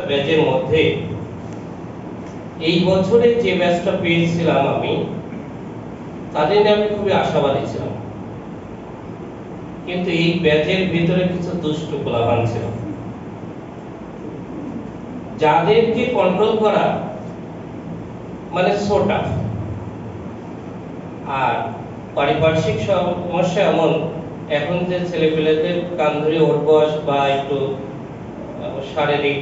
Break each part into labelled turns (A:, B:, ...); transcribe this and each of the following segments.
A: ব্যাচের মধ্যে এই বছরে যে ব্যাচটা পেয়েছিলাম আমি, তাদের নিয়ে আমি খুবই আশাবাদী ছিলাম। কিন্তু এই ব্যাচের ভিতরে কিছু দুষ্ট পোলাপান ছিল, যাদেরকে কন্ট্রোল করা মানে সোটা। আর পারিপার্শ্বিক সমস্যা এমন, এখন যে ছেলেপেলেদের কান ধরে ওর বয়স বা একটু শারীরিক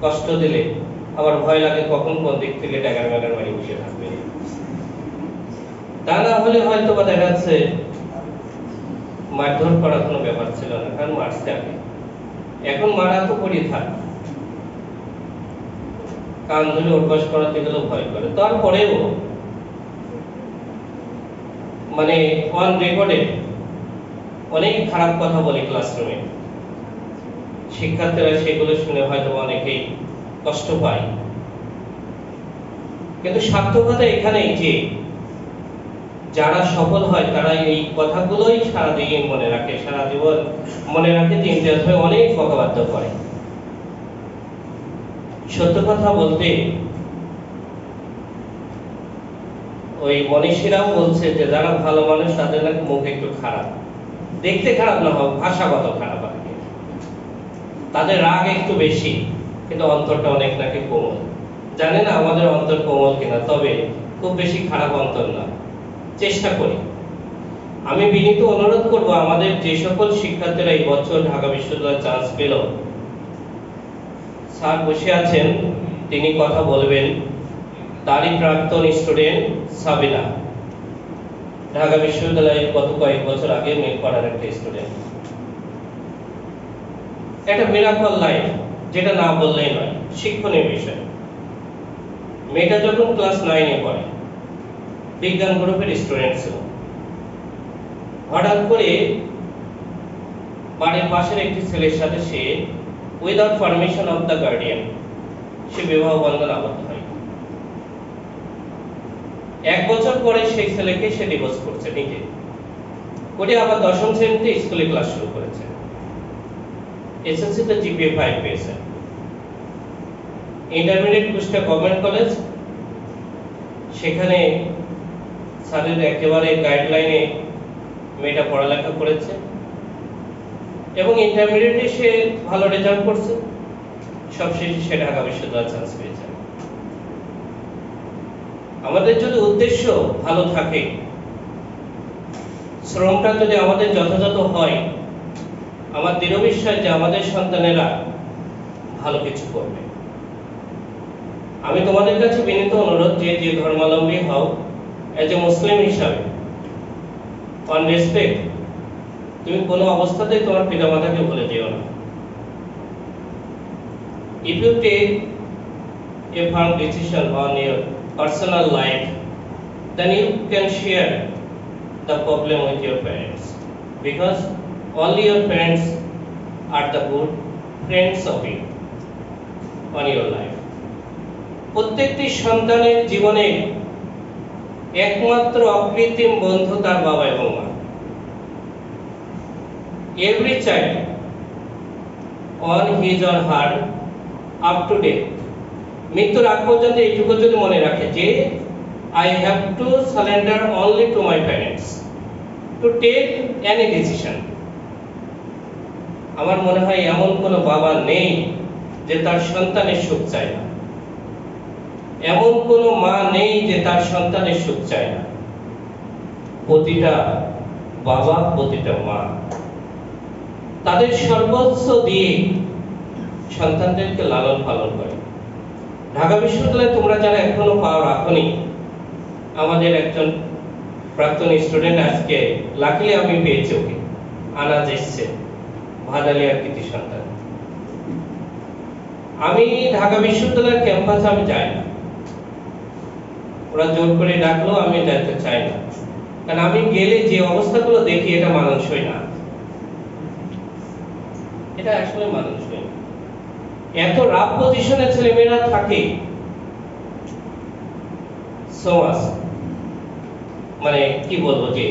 A: কষ্ট দিলে আমার ভয় লাগে কখন কোন দিক থেকে ড্যাগার ম্যাগার মারি বসে থাকবে। তা না হলে হয়তো বা দেখা যাচ্ছে মারধর করার কোনো ব্যাপার ছিল না, কারণ মারতে আগে। এখন মারা তো করি থাক, কান ধরে অভ্যাস করাতে গেলেও ভয় করে। তারপরেও মানে অন রেকর্ডে অনেক খারাপ কথা বলে ক্লাসরুমে, শিক্ষার্থীরা সেগুলো শুনে হয়তো অনেকেই কষ্ট পায়। কিন্তু সার্থকতা এখানেই যে যারা সফল হয় তারা এই কথাগুলোই সারাদিন মনে রাখে, সারা জীবন মনে রাখে, যে ইমতিয়াজ ভাই অনেক বকাবাধ্য করে। সত্য কথা বলতে ওই মনীষীরাও বলছে যে যারা ভালো মানুষ তাদের নাকি মুখ একটু খারাপ, দেখতে খারাপ না হোক, ভাষাগত খারাপ আর কি। তাদের রাগ একটু বেশি, কিন্তু অন্তরটা অনেক নাকি কোমল। জানি না আমাদের অন্তর কোমল কিনা, তবে খুব বেশি খারাপ অন্তর না। চেষ্টা করি। আমি বিনীত অনুরোধ করব, আমাদের যে সকল শিক্ষার্থীরা এই বছর ঢাকা বিশ্ববিদ্যালয়ে চান্স পেল, স্যার বসে আছেন, তিনি কথা বলবেন। তারই প্রাক্তন স্টুডেন্ট সাবিনা, ঢাকা বিশ্ববিদ্যালয়ে গত কয়েক বছর আগে মিরপাড়ার একটা স্টুডেন্ট। একটা মিরাকল লাইফ, যেটা না বললেই নয়, শিক্ষণীয় বিষয়। মেয়েটা যখন ক্লাস 9-এ পড়ে, বিজ্ঞান গ্রুপের স্টুডেন্ট ছিল। হঠাৎ করে বাড়ির পাশের একটি ছেলের সাথে সে without permission of the guardian সে বিবাহ বন্ধনে আবদ্ধ হয়। 1 বছর পরে সেই ছেলেকে সে ডিভোর্স করছে নিজে করে, আবার 10ম শ্রেণীতে স্কুলে ক্লাস শুরু করেছে। এসএসসিতে জিপিএ 5 পেয়েছে। ইন্টারমিডিয়েট কুষ্টিয়া গভর্নমেন্ট কলেজ, সেখানে স্যারের একেবারে গাইডলাইনে মেয়েটা পড়ালেখা করেছে এবং ইন্টারমিডিয়েটে সে ভালো রেজাল্ট করছে। সবশেষে সে ঢাকা বিশ্ববিদ্যালয়ে চান্স পেয়েছে। আমাদের যদি উদ্দেশ্য ভালো থাকে, শ্রমটা যদি আমাদের যথাযথ হয়, আমার দৃঢ় বিশ্বাস যে আমাদের সন্তানেরা ভালো কিছু করবে। আমি তোমাদের কাছে বিনীত অনুরোধ, যে যে ধর্মাবলম্বী হও, এজ এ মুসলিম হিসাবে অন রেসপেক্ট, তুমি কোনো অবস্থাতেই তোমার পিতামাতাকে ভুলে যেও না। If you take a firm decision on your personal life, then you can share the problem with your parents, because only your parents are the good friends of you on your life. প্রত্যেকটি সন্তানের জীবনে একমাত্র অকৃত্রিম বন্ধু তার বাবা এবং মা। Every child on his or her up to date, মৃত্যুর আগ পর্যন্ত এইটুকু যদি মনে রাখে যে I have to surrender only to my parents to take any decision. আমার মনে হয় এমন কোনো বাবা নেই যে তার সন্তানের সুখ চায় না, এমন কোনো মা নেই যে তার সন্তানের সুখ চায় না। প্রতিটা বাবা, প্রতিটা মা তাদের সর্বোচ্চ দিয়ে সন্তানদেরকে লালন পালন করে। ঢাকা বিশ্ববিদ্যালয়ে তোমরা যারা এখনো পাও রাখনি, আমাদের একজন প্রাক্তন স্টুডেন্ট আজকে লাকিলি আমি পেয়েছি, ওকে আনাজ এসছে, ভাদালিয়ার কৃতি সন্তান। আমি ঢাকা বিশ্ববিদ্যালয়ের ক্যাম্পাসে আমি যাই না, ওরা জোর করে ডাকলো, আমি যেতে চাই না, কারণ আমি গেলে যে অবস্থাগুলো দেখি এটা মানানসই না, এটা আসলে মানানসই না। এত রাফ পজিশনে ছেলেমেয়েরা থাকে, সমাজ মানে কি বলবো, যে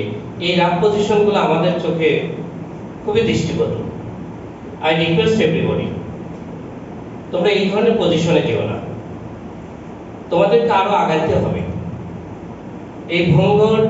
A: এই রাফ পজিশন গুলো আমাদের চোখে খুবই দৃষ্টিকটু। I request everybody, তোমরা এই ধরনের পজিশনে যেও না, তোমাদেরকে আরো আগাইতে হবে। এই ভঙ্গুর